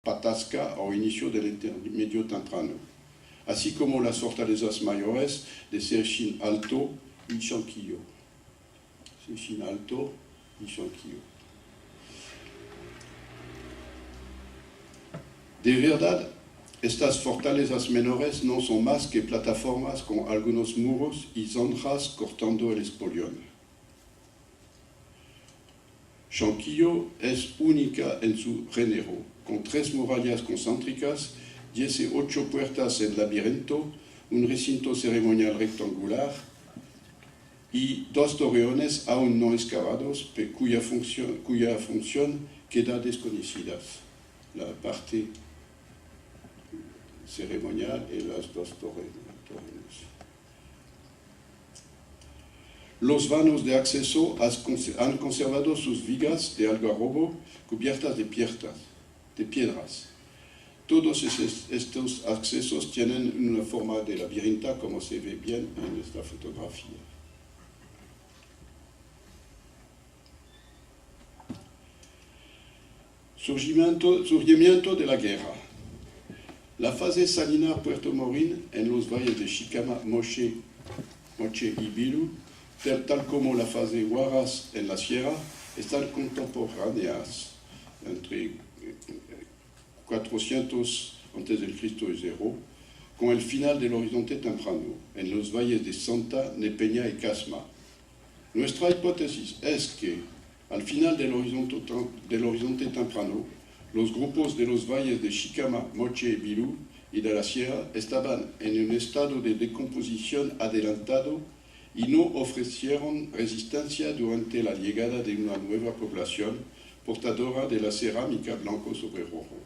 Patasca ao inicio del intermedio temprano, así como las fortalezas mayores de Serchin Alto y Chanquillo. Serchin Alto y Chanquillo. De verdad, estas fortalezas menores no son más que plataformas con algunos muros y zanjas cortando el espolión. Chanquillo es única en su género, con 3 murallas concéntricas, 18 puertas en laberinto, un recinto ceremonial rectangular y 2 torreones aún no excavados, cuya función queda desconocida. La parte ceremonial y las 2 torreones. Los vanos de acceso han conservado sus vigas de algarrobo cubiertas de piedras. Todos estos accesos tienen una forma de laberinto, como se ve bien en esta fotografía. Surgimiento de la guerra. La fase salinar Puerto Morín en los valles de Chicama, Moche y Bilú, tal como la fase Huaraz en la sierra, están contemporáneas entre 400 a.C. y 0, con el final del horizonte temprano, en los valles de Santa, Nepeña y Casma. Nuestra hipótesis es que, al final del horizonte temprano, los grupos de los valles de Chicama, Moche y Bilú y de la sierra estaban en un estado de decomposición adelantado y no ofrecieron resistencia durante la llegada de una nueva población portadora de la cerámica blanco sobre rojo.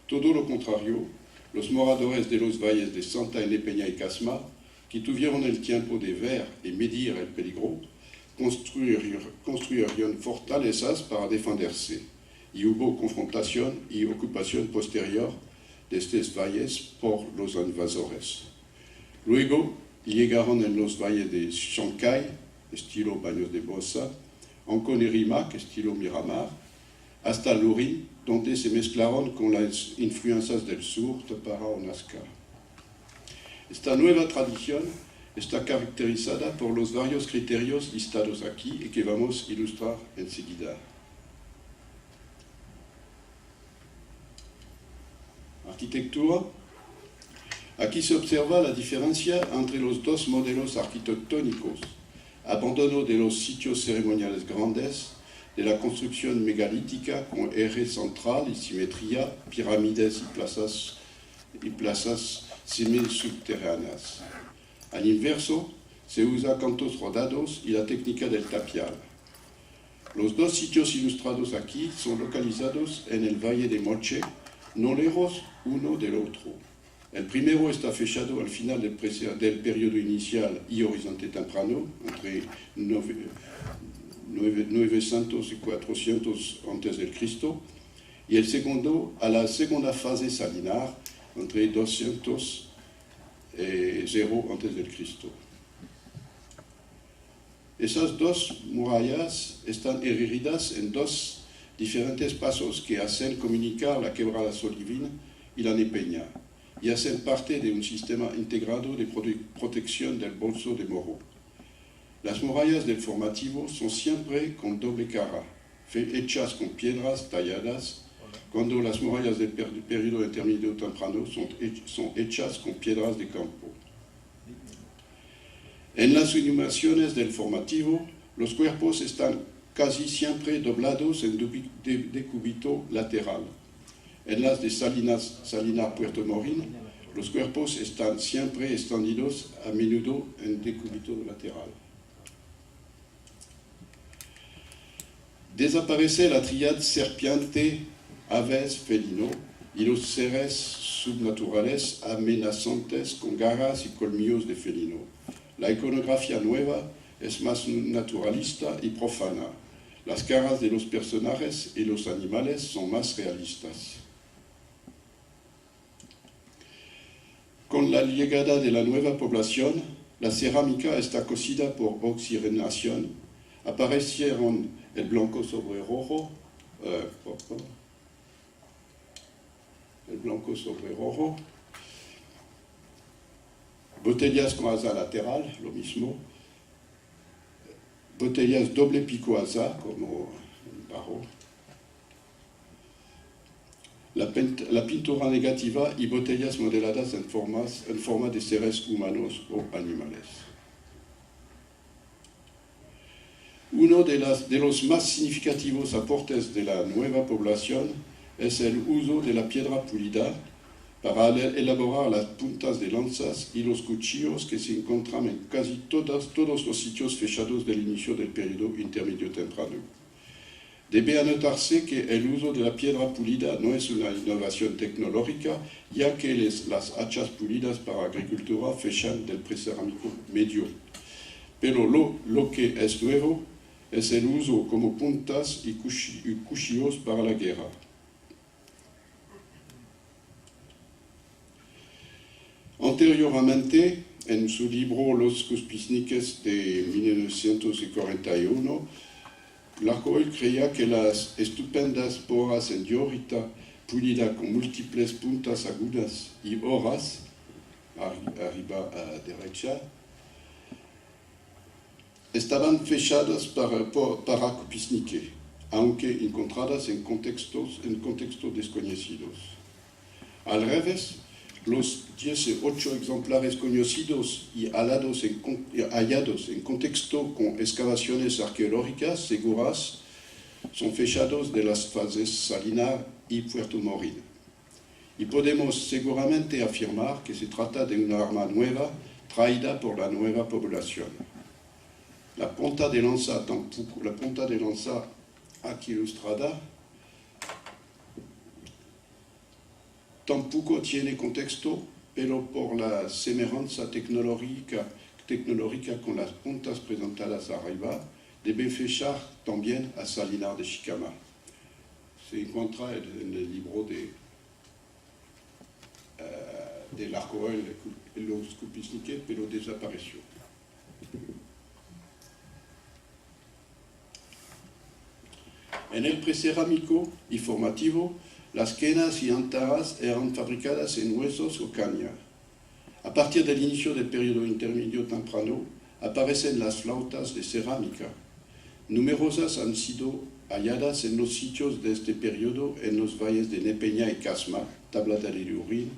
Todo lo contrario, los moradores de los valles de Santa, Nepeña y Casma, que tuvieron el tiempo de ver y medir el peligro, construyeron fortalezas para defenderse, y hubo confrontación y ocupación posterior de estos valles por los invasores. Luego llegaron en los valles de Chancay, estilo Baños de Bosa, Ancón y Rimac, estilo Miramar, hasta Lurín, donde se mezclaron con las influencias del sur para Nazca. Esta nueva tradición está caracterizada por los varios criterios listados aquí y que vamos a ilustrar enseguida. Arquitectura. Aquí se observa la diferencia entre los 2 modelos arquitectónicos: abandono de los sitios ceremoniales grandes, de la construcción megalítica con eje central y simetría, pirámides y plazas semisubterráneas. Al inverso, se usa cantos rodados y la técnica del tapial. Los 2 sitios ilustrados aquí son localizados en el Valle de Moche, no lejos uno del otro. El primero está fechado al final del periodo inicial y horizonte temprano, entre 900 y 400 a.C., y el segundo a la segunda fase salinar, entre 200 y 0 a.C. Esas 2 murallas están erigidas en 2 diferentes pasos que hacen comunicar la quebrada Solivina y la Nepeña, y hacen parte de un sistema integrado de protección del bolso de Moro. Las murallas del formativo son siempre con doble cara, hechas con piedras talladas, cuando las murallas del periodo intermedio temprano son hechas con piedras de campo. En las inhumaciones del formativo, los cuerpos están casi siempre doblados en decúbito lateral. En las de Salinar Puerto Morín, los cuerpos están siempre extendidos, a menudo en decúbito lateral. Desaparece la tríada serpiente, aves, felino y los seres subnaturales amenazantes con garras y colmillos de felino. La iconografía nueva es más naturalista y profana. Las caras de los personajes y los animales son más realistas. Con la llegada de la nueva población, la cerámica está cocida por oxigenación. Aparecieron el blanco sobre rojo, blanco sobre rojo. Botellas con asa lateral, lo mismo. Botellas doble pico asa, como el barro. La pintura negativa y botellas modeladas en forma de seres humanos o animales. Uno de los más significativos aportes de la nueva población es el uso de la piedra pulida para elaborar las puntas de lanzas y los cuchillos que se encuentran en casi todos los sitios fechados del inicio del periodo intermedio temprano. Debe anotarse que el uso de la piedra pulida no es una innovación tecnológica, ya que las hachas pulidas para agricultura fechan del precerámico medio. Pero lo que es nuevo es el uso como puntas y cuchillos para la guerra. Anteriormente, en su libro Los Cuspizniques de 1941, Larcoel creía que las estupendas boras en diorita pulida con múltiples puntas agudas y horas, arriba a la derecha, estaban fechadas para Cupisnique, aunque encontradas en contextos desconocidos. Al revés, los 18 ejemplares conocidos y hallados en contexto con excavaciones arqueológicas seguras son fechados de las fases Salinar y Puerto Morín. Y podemos seguramente afirmar que se trata de una arma nueva traída por la nueva población. La punta de lanza aquí ilustrada tampoco tiene contexto, pero por la semejanza tecnológica con las puntas presentadas arriba, debe fechar también a Salinar de Chicama. Se encuentra en el libro de Larcoel, Los Cupisniques, pero desapareció. En el precerámico y formativo, las quenas y antaras eran fabricadas en huesos o caña. A partir del inicio del periodo intermedio temprano, aparecen las flautas de cerámica. Numerosas han sido halladas en los sitios de este periodo en los valles de Nepeña y Casma, Tablada de Lurín,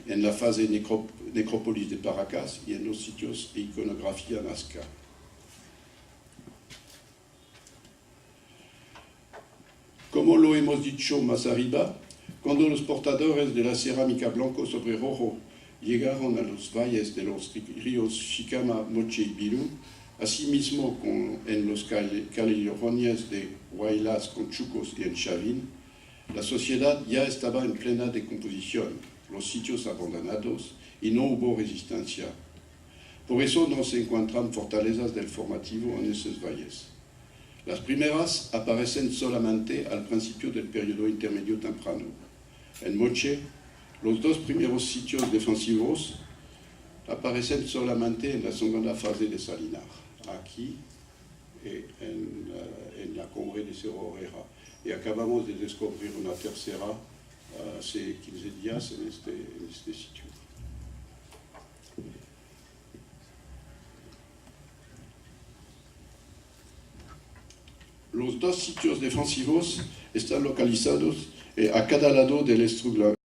en la fase necrópolis de Paracas y en los sitios de iconografía nazca. Como lo hemos dicho más arriba, cuando los portadores de la cerámica blanco sobre rojo llegaron a los valles de los ríos Chicama, Moche y Bilú, asimismo en los callejones de Huaylas, Conchucos y en Chavín, la sociedad ya estaba en plena decomposición, los sitios abandonados y no hubo resistencia. Por eso no se encuentran fortalezas del formativo en esos valles. Las primeras aparecen solamente al principio del periodo intermedio temprano. En Moche, los dos primeros sitios defensivos aparecen solamente en la segunda fase de Salinar, aquí en la cumbre de Cerro Herrera. Y acabamos de descubrir una tercera hace 15 días en este sitio. Los dos sitios defensivos están localizados a cada lado del estructura